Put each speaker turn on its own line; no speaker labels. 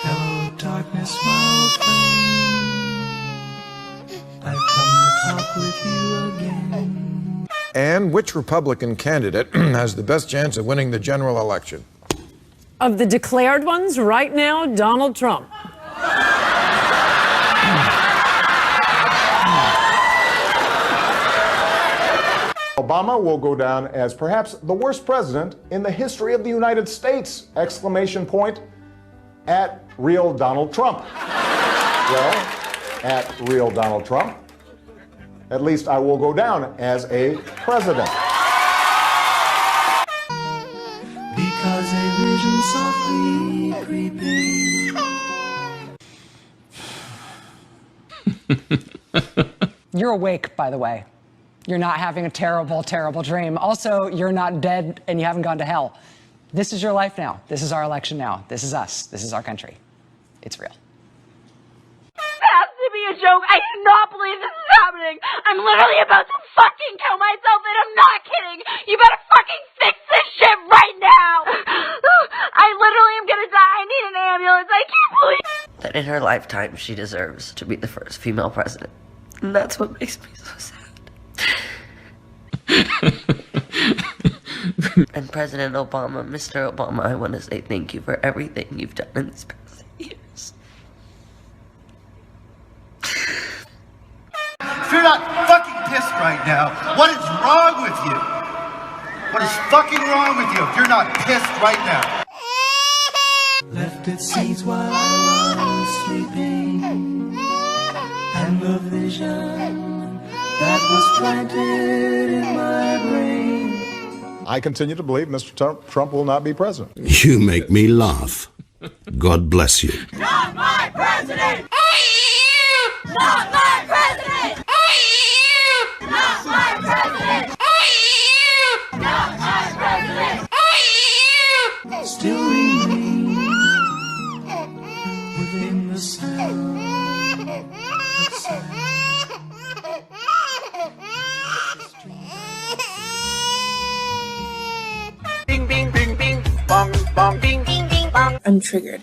Hello, darkness, my old friend. I've come to talk with you again.
And which Republican candidate has the best chance of winning the general election?
Of the declared ones right now, Donald Trump.
Obama will go down as perhaps the worst president in the history of the United States! Exclamation point at real Donald Trump. Well, at real Donald Trump, at least I will go down as a president.
Because a vision softly creeping.
You're awake, by the way. You're not having a terrible, terrible dream. Also, you're not dead and you haven't gone to hell. This is your life now. This is our election now. This is us. This is our country. It's real.
It has to be a joke. I do not believe this is happening. I'm literally about to fucking kill myself, and I'm not kidding. You better fucking fix this shit right now. I literally am gonna die. I need an ambulance. I can't believe
that in her lifetime she deserves to be the first female president. And that's what makes me so sad. And President Obama, Mr. Obama, I want to say thank you for everything you've done in these past years.
If you're not fucking pissed right now, what is wrong with you? What is fucking wrong with you if you're not pissed right now?
Left its seeds while I was sleeping, and the vision that was planted in my brain.
I continue to believe Mr. Trump will not be president.
You make me laugh. God bless you.
not my president. Not my president. Not my president. Not my president.
Still remains within the sound of sound.
Bing, bing, bing, bing, bong, bong, bing, bing, bing, bong.
I'm triggered.